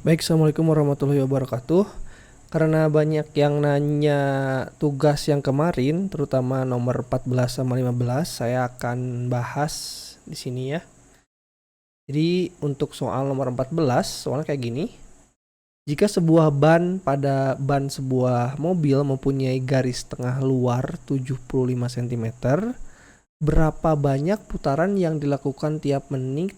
Baik, Assalamualaikum warahmatullahi wabarakatuh. Karena banyak yang nanya tugas yang kemarin, terutama nomor 14 sama 15, saya akan bahas di sini ya. Jadi untuk soal nomor 14, soalnya kayak gini. Jika sebuah ban pada ban sebuah mobil mempunyai garis tengah luar 75 cm, berapa banyak putaran yang dilakukan tiap menit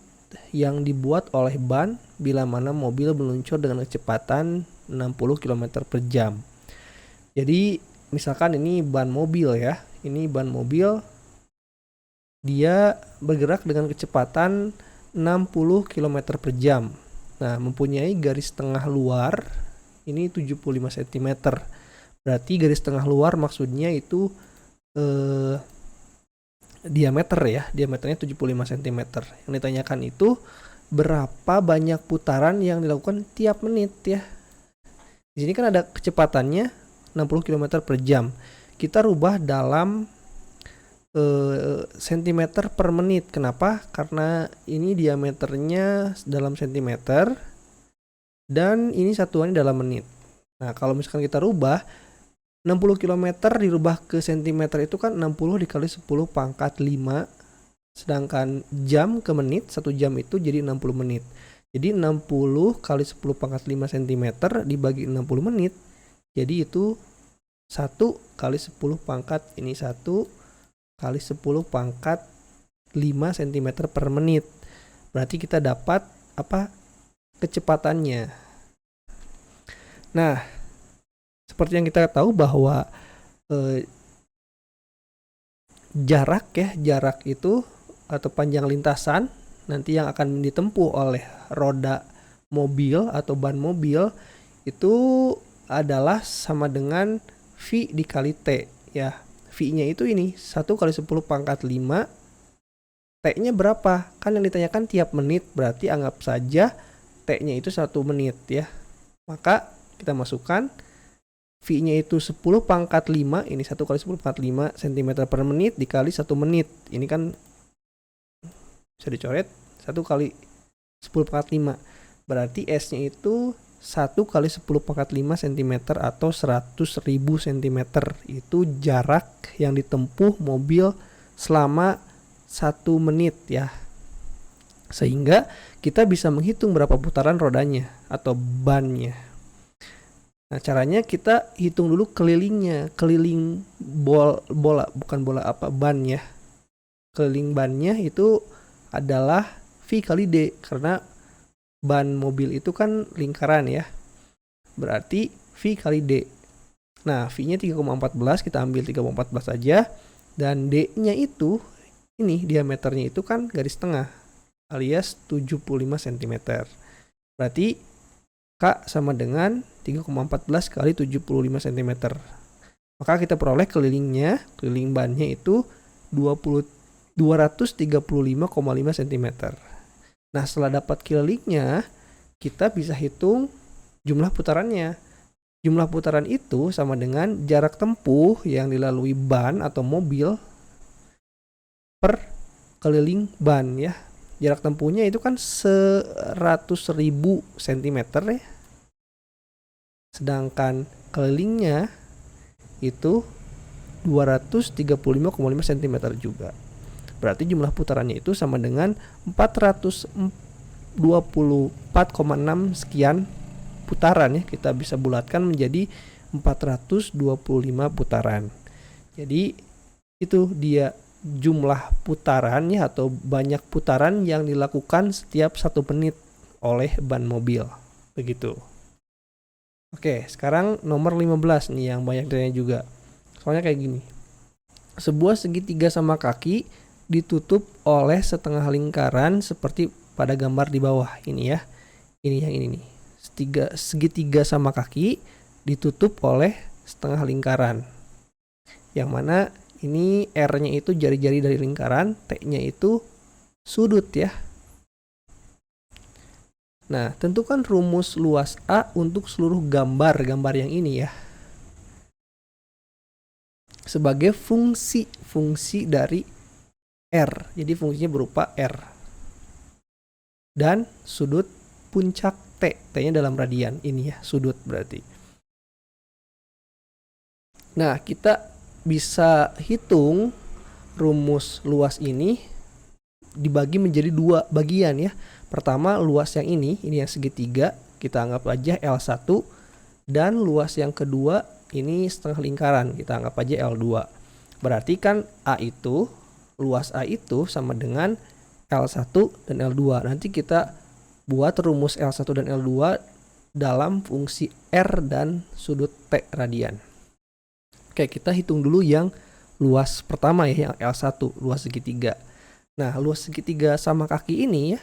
yang dibuat oleh ban bila mana mobil meluncur dengan kecepatan 60 km per jam. Jadi misalkan ini ban mobil ya, ini ban mobil dia bergerak dengan kecepatan 60 km per jam. Nah, mempunyai garis tengah luar ini 75 cm. Berarti garis tengah luar maksudnya itu diameter ya, diameternya 75 cm. Yang ditanyakan itu berapa banyak putaran yang dilakukan tiap menit ya. Di sini kan ada kecepatannya 60 km per jam. Kita rubah dalam sentimeter per menit. Kenapa? Karena ini diameternya dalam sentimeter dan ini satuannya dalam menit. Nah, kalau misalkan kita rubah 60 km dirubah ke cm itu kan 60 dikali 10 pangkat 5. Sedangkan jam ke menit, 1 jam itu jadi 60 menit. Jadi 60 kali 10 pangkat 5 cm dibagi 60 menit. Jadi itu 1 kali 10 pangkat ini 1 kali 10 pangkat 5 cm per menit. Berarti kita dapat apa? Kecepatannya. Nah, seperti yang kita tahu bahwa jarak itu atau panjang lintasan nanti yang akan ditempuh oleh roda mobil atau ban mobil itu adalah sama dengan V dikali T ya. V-nya itu ini 1 kali 10 pangkat 5. T-nya berapa? Kan yang ditanyakan tiap menit, berarti anggap saja T-nya itu 1 menit ya. Maka kita masukkan V-nya itu 10 pangkat 5, ini 1 kali 10 pangkat 5 cm per menit dikali 1 menit. Ini kan bisa dicoret 1 kali 10 pangkat 5. Berarti S-nya itu 1 kali 10 pangkat 5 cm atau 100.000 cm. Itu jarak yang ditempuh mobil selama 1 menit ya. Sehingga kita bisa menghitung berapa putaran rodanya atau bannya. Nah, caranya kita hitung dulu kelilingnya, keliling ban ya. Keliling bannya itu adalah V kali D, karena ban mobil itu kan lingkaran ya. Berarti V kali D. Nah, V-nya 3,14, kita ambil 3,14 aja. Dan D-nya itu, ini diameternya itu kan garis tengah, alias 75 cm. Berarti K sama dengan 3,14 kali 75 cm. Maka kita peroleh kelilingnya, keliling bannya itu 235,5 cm. Nah, setelah dapat kelilingnya, kita bisa hitung jumlah putarannya. Jumlah putaran itu sama dengan jarak tempuh yang dilalui ban atau mobil per keliling ban ya. Jarak tempuhnya itu kan 100.000 cm ya. Sedangkan kelilingnya itu 235,5 cm juga. Berarti jumlah putarannya itu sama dengan 424,6 sekian putaran ya. Kita bisa bulatkan menjadi 425 putaran. Jadi itu dia jumlah putaran ya, atau banyak putaran yang dilakukan setiap 1 menit oleh ban mobil. Begitu. Oke, sekarang nomor 15 nih yang banyak ditanya juga. Soalnya kayak gini. Sebuah segitiga sama kaki ditutup oleh setengah lingkaran seperti pada gambar di bawah ini ya. Ini yang ini nih. Segitiga sama kaki ditutup oleh setengah lingkaran. Yang mana ini R-nya itu jari-jari dari lingkaran, T-nya itu sudut ya. Nah, tentukan rumus luas A untuk seluruh gambar yang ini ya. Sebagai fungsi dari R. Jadi fungsinya berupa R. Dan sudut puncak T. T-nya dalam radian. Ini ya, sudut berarti. Nah, kita bisa hitung rumus luas ini dibagi menjadi 2 bagian ya. Pertama, luas yang ini yang segitiga, kita anggap aja L1. Dan luas yang kedua, ini setengah lingkaran, kita anggap aja L2. Berarti kan luas A itu sama dengan L1 dan L2. Nanti kita buat rumus L1 dan L2 dalam fungsi R dan sudut T radian. Oke, kita hitung dulu yang luas pertama ya, yang L1, luas segitiga. Nah, luas segitiga sama kaki ini ya,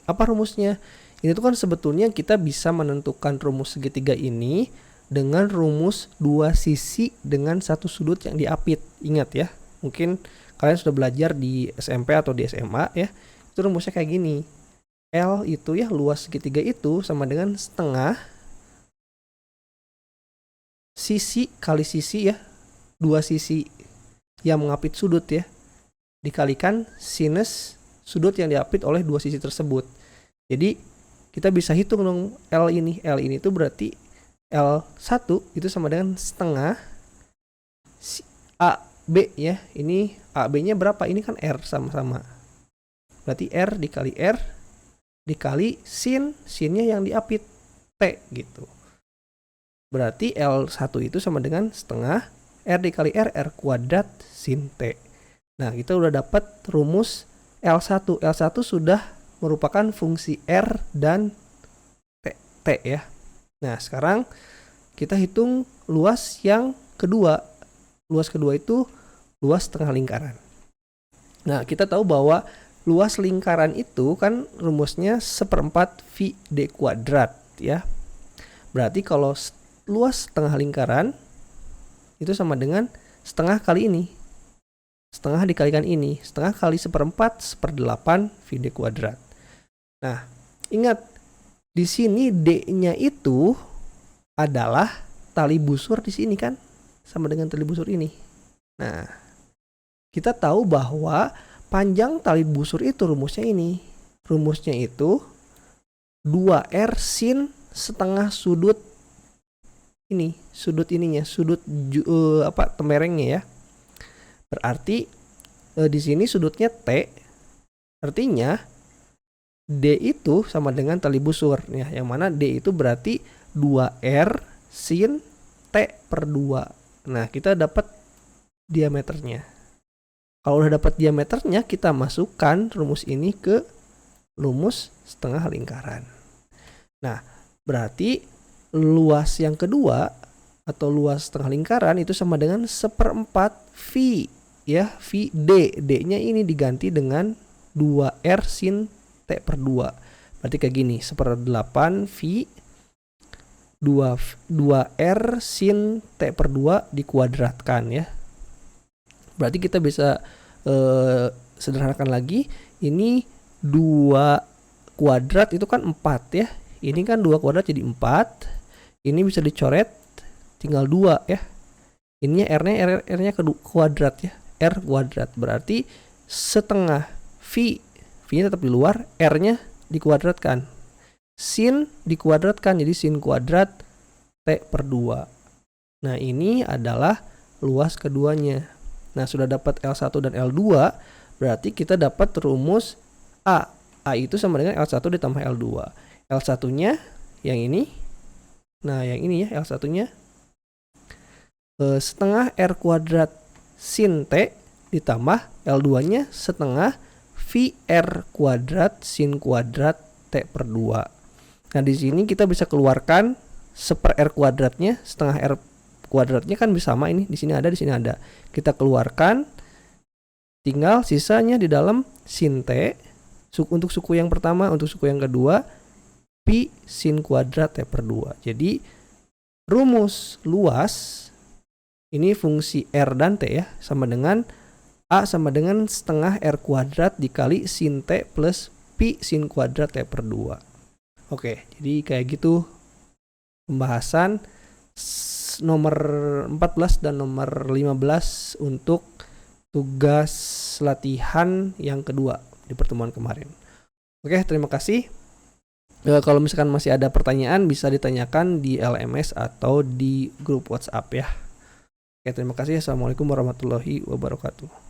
apa rumusnya? Ini tuh kan sebetulnya kita bisa menentukan rumus segitiga ini dengan rumus 2 sisi dengan 1 sudut yang diapit. Ingat ya, mungkin kalian sudah belajar di SMP atau di SMA ya. Itu rumusnya kayak gini. L itu ya, luas segitiga itu sama dengan setengah sisi kali sisi ya, 2 sisi yang mengapit sudut ya, dikalikan sinus sudut yang diapit oleh 2 sisi tersebut. Jadi kita bisa hitung dong L ini. L ini itu berarti L1 itu sama dengan setengah AB ya. Ini AB-nya berapa? Ini kan R sama-sama. Berarti R dikali sinnya yang diapit T gitu. Berarti L1 itu sama dengan setengah R dikali R kuadrat sin T. Nah, kita udah dapat rumus L1. L1 sudah merupakan fungsi R dan T ya. Nah, sekarang kita hitung luas yang kedua. Luas kedua itu luas setengah lingkaran. Nah, kita tahu bahwa luas lingkaran itu kan rumusnya 1/4 V D kuadrat ya. Berarti kalau luas setengah lingkaran itu sama dengan setengah kali ini. Setengah dikalikan ini. Setengah kali 1/4 1/8 V D kuadrat. Nah, ingat di sini D-nya itu adalah tali busur di sini kan, sama dengan tali busur ini. Nah, kita tahu bahwa panjang tali busur itu rumusnya ini. Rumusnya itu 2R sin setengah sudut ini, sudut ininya, sudut temberengnya ya. Berarti di sini sudutnya T, artinya D itu sama dengan tali busur ya, yang mana D itu berarti 2R sin T/2. Nah, kita dapat diameternya. Kalau udah dapat diameternya, kita masukkan rumus ini ke rumus setengah lingkaran. Nah, berarti luas yang kedua atau luas setengah lingkaran itu sama dengan 1/4 V ya, V D. D-nya ini diganti dengan 2R sin T/2. Berarti kayak gini, 1/8 V 2R sin T/2 dikuadratkan ya. Berarti kita bisa sederhanakan lagi, ini 2 kuadrat itu kan 4 ya. Ini kan 2 kuadrat jadi 4. Ini bisa dicoret tinggal 2 ya. Ininya R-nya kuadrat ya. R kuadrat berarti setengah V. V-nya tetap di luar, R-nya dikuadratkan. Sin dikuadratkan jadi sin kuadrat T/2. Nah, ini adalah luas keduanya. Nah, sudah dapat L1 dan L2, berarti kita dapat rumus A. A itu sama dengan L1 ditambah L2. L1-nya yang ini. Nah, yang ini ya, L1-nya setengah R kuadrat sin T ditambah L2-nya setengah VR kuadrat sin kuadrat T/2. Nah, di sini kita bisa keluarkan 1/R kuadratnya, setengah R kuadratnya kan bisa sama ini, di sini ada, di sini ada. Kita keluarkan, tinggal sisanya di dalam sin T. Untuk suku yang pertama, untuk suku yang kedua, pi sin kuadrat T/2. Jadi rumus luas ini fungsi R dan T ya, sama dengan A sama dengan setengah R kuadrat dikali sin T plus pi sin kuadrat T/2. Oke, jadi kayak gitu pembahasan nomor 14 dan nomor 15 untuk tugas latihan yang kedua di pertemuan kemarin. Oke, terima kasih. Kalau misalkan masih ada pertanyaan bisa ditanyakan di LMS atau di grup WhatsApp ya. Oke, terima kasih. Assalamualaikum warahmatullahi wabarakatuh.